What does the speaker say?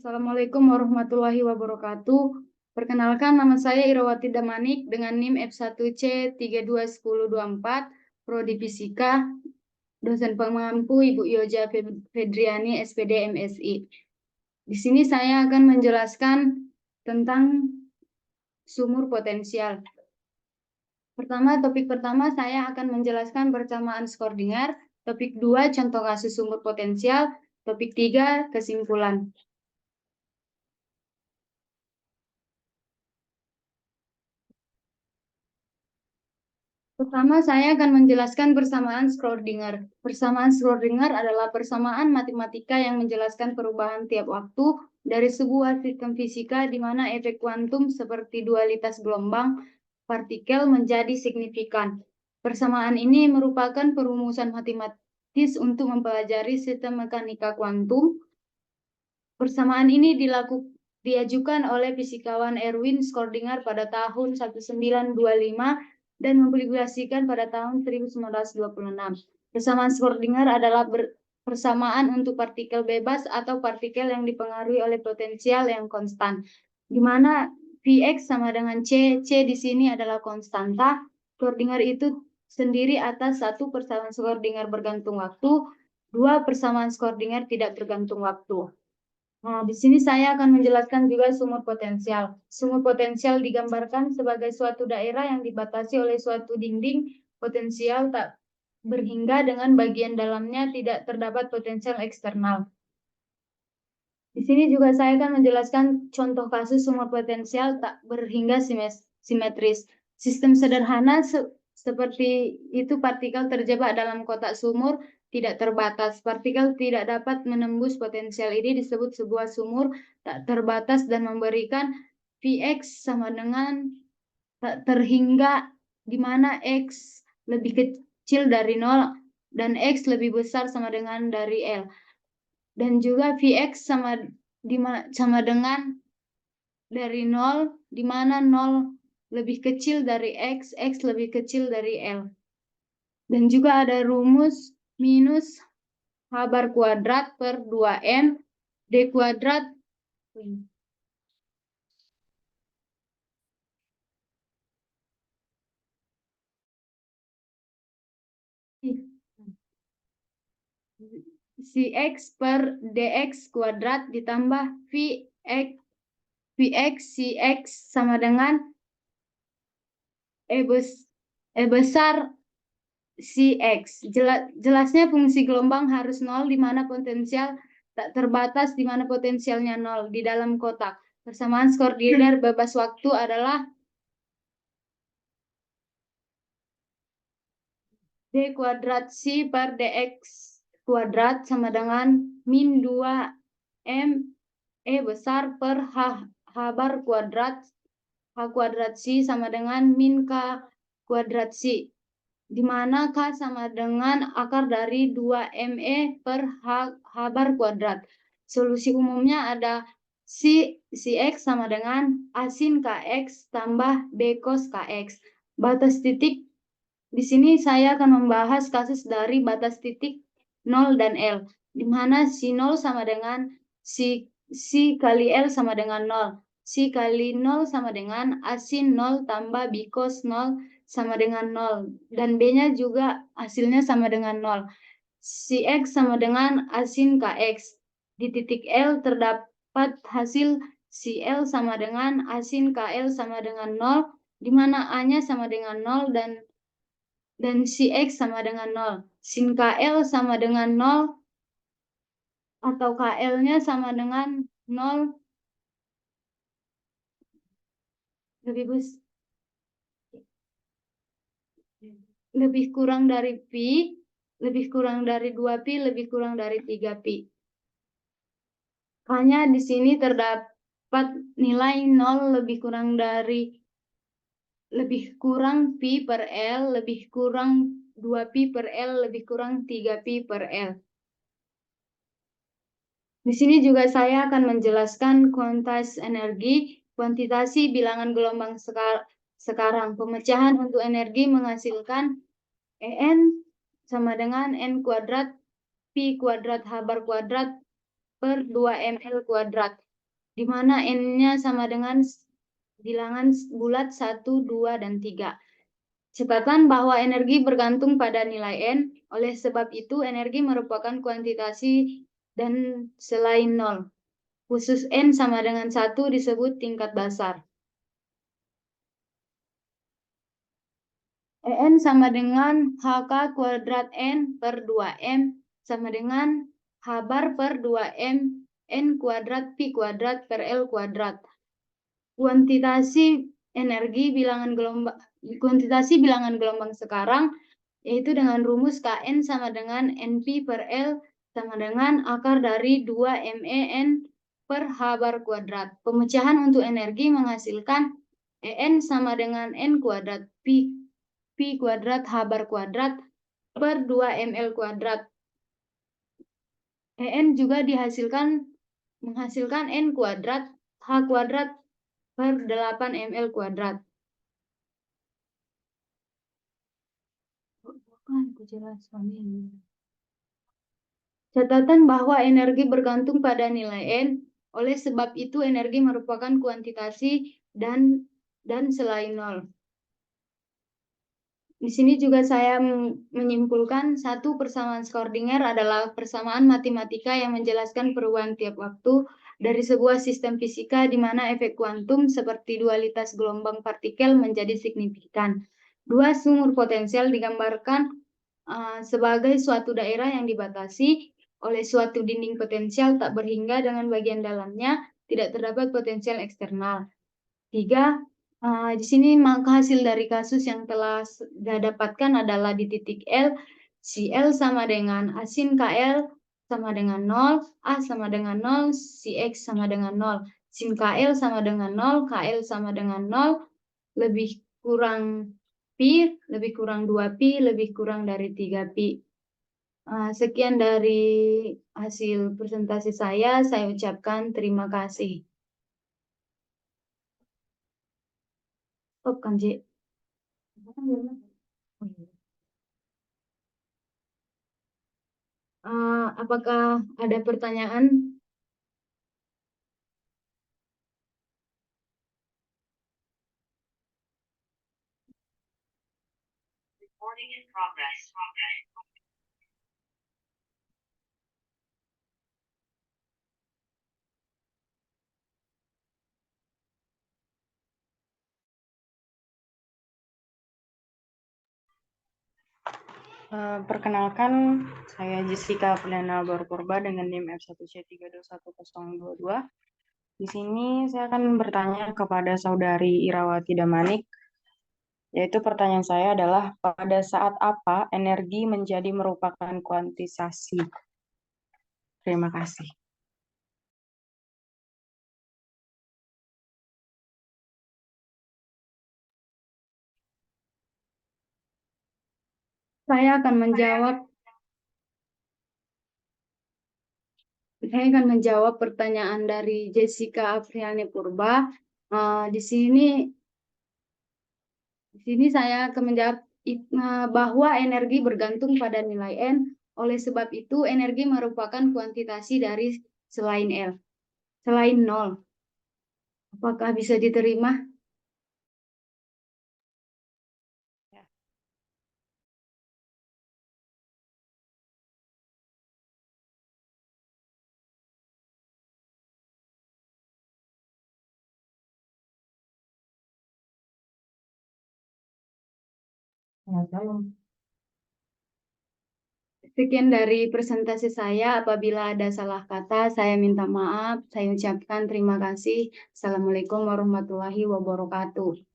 Assalamualaikum warahmatullahi wabarakatuh. Perkenalkan, nama saya Irawati Damanik dengan NIM F1C321024, Prodi Fisika, dosen pengampu Ibu Yoja Fedriani, SPD MSI. Di sini saya akan menjelaskan tentang sumur potensial. Topik pertama saya akan menjelaskan persamaan Schrödinger. Topik 2, contoh kasus sumur potensial. Topik 3, kesimpulan. Pertama, saya akan menjelaskan persamaan Schrödinger. Persamaan Schrödinger adalah persamaan matematika yang menjelaskan perubahan tiap waktu dari sebuah sistem fisika di mana efek kuantum seperti dualitas gelombang partikel menjadi signifikan. Persamaan ini merupakan perumusan matematis untuk mempelajari sistem mekanika kuantum. Persamaan ini diajukan oleh fisikawan Erwin Schrödinger pada tahun 1925 dan mempublikasikan pada tahun 1926. Persamaan Schrödinger adalah persamaan untuk partikel bebas atau partikel yang dipengaruhi oleh potensial yang konstan, di mana Vx sama dengan C. C di sini adalah konstanta. Schrödinger itu sendiri atas 1 persamaan Schrödinger bergantung waktu, 2 persamaan Schrödinger tidak bergantung waktu. Nah, di sini saya akan menjelaskan juga sumur potensial. Sumur potensial digambarkan sebagai suatu daerah yang dibatasi oleh suatu dinding potensial tak berhingga dengan bagian dalamnya tidak terdapat potensial eksternal. Di sini juga saya akan menjelaskan contoh kasus sumur potensial tak berhingga simetris. Sistem sederhana seperti itu partikel terjebak dalam kotak sumur tidak terbatas. Partikel tidak dapat menembus potensial ini disebut sebuah sumur tak terbatas dan memberikan Vx sama dengan tak terhingga di mana X lebih kecil dari 0 dan X lebih besar sama dengan dari L. Dan juga Vx sama dengan dari 0 di mana 0 lebih kecil dari X, X lebih kecil dari L. Dan juga ada rumus minus H bar kuadrat per 2M D kuadrat si X per DX kuadrat ditambah Vx si X sama dengan E besar si X. Jelasnya fungsi gelombang harus 0 di mana potensial tak terbatas di mana potensialnya 0 di dalam kotak. Persamaan Schrödinger bebas waktu adalah D kuadrat si per dx kuadrat sama dengan min 2M E besar per H bar kuadrat H kuadrat si sama dengan min K kuadrat si, di mana K sama dengan akar dari 2ME per H bar kuadrat. Solusi umumnya ada si X sama dengan A sin Kx tambah B cos Kx. Batas titik, di sini saya akan membahas kasus dari batas titik 0 dan L, di mana si 0 sama dengan si kali L sama dengan 0. Si kali 0 sama dengan A sin 0 tambah B cos 0 sama dengan 0. Dan B-nya juga hasilnya sama dengan 0. Si X sama dengan A sin Kx. Di titik L terdapat hasil si L sama dengan A sin KL sama dengan 0, di mana A-nya sama dengan 0 dan si X sama dengan 0. Sin KL sama dengan 0 atau KL-nya sama dengan 0 lebih kurang dari pi, lebih kurang dari 2 pi, lebih kurang dari 3 pi. Hanya di sini terdapat nilai 0 lebih kurang pi per L, lebih kurang 2 pi per L, lebih kurang 3 pi per L. Di sini juga saya akan menjelaskan kuantitas energi, kuantitasi bilangan gelombang sekarang. Pemecahan untuk energi menghasilkan En sama dengan N kuadrat Pi kuadrat H bar kuadrat per 2mL kuadrat. di mana N-nya sama dengan bilangan bulat 1, 2, dan 3. Catatan bahwa energi bergantung pada nilai N, oleh sebab itu energi merupakan kuantitasi dan selain nol. Khusus N sama dengan 1 disebut tingkat dasar. En sama dengan HK kuadrat N per 2M sama dengan H bar per 2M N kuadrat Pi kuadrat per L kuadrat. Kuantitasi bilangan gelombang sekarang yaitu dengan rumus Kn sama dengan Np per L sama dengan akar dari 2 MEN per H bar kuadrat. Pemecahan untuk energi menghasilkan En sama dengan N kuadrat Pi kuadrat H bar kuadrat per 2 ml kuadrat. En juga menghasilkan N kuadrat H kuadrat per 8 ml kuadrat. Catatan bahwa energi bergantung pada nilai N, oleh sebab itu energi merupakan kuantitasi dan selain nol. Di sini juga saya menyimpulkan satu persamaan Schrödinger adalah persamaan matematika yang menjelaskan perubahan tiap waktu dari sebuah sistem fisika di mana efek kuantum seperti dualitas gelombang partikel menjadi signifikan. Dua sumur potensial digambarkan sebagai suatu daerah yang dibatasi oleh suatu dinding potensial tak berhingga dengan bagian dalamnya tidak terdapat potensial eksternal. 3. Di sini maka hasil dari kasus yang telah didapatkan adalah di titik L, si L sama dengan A sin KL sama dengan 0, A sama dengan 0, si X sama dengan 0. Sin KL sama dengan 0, KL sama dengan 0, lebih kurang Pi, lebih kurang 2 Pi, lebih kurang dari 3 Pi. Sekian dari hasil presentasi saya ucapkan terima kasih. Stop kan, J? Apakah ada pertanyaan? Recording in progress. Perkenalkan, saya Jessica Piliana Barpurba dengan NIM F1C321022. Di sini saya akan bertanya kepada Saudari Irawati Damanik, yaitu pertanyaan saya adalah pada saat apa energi menjadi merupakan kuantisasi? Terima kasih. Saya akan menjawab pertanyaan dari Jessica Afriani Purba. Di sini saya akan menjawab bahwa energi bergantung pada nilai N. Oleh sebab itu, energi merupakan kuantitasi dari selain nol. Apakah bisa diterima? Sekian dari presentasi saya. Apabila ada salah kata, saya minta maaf. Saya ucapkan terima kasih. Assalamualaikum warahmatullahi wabarakatuh.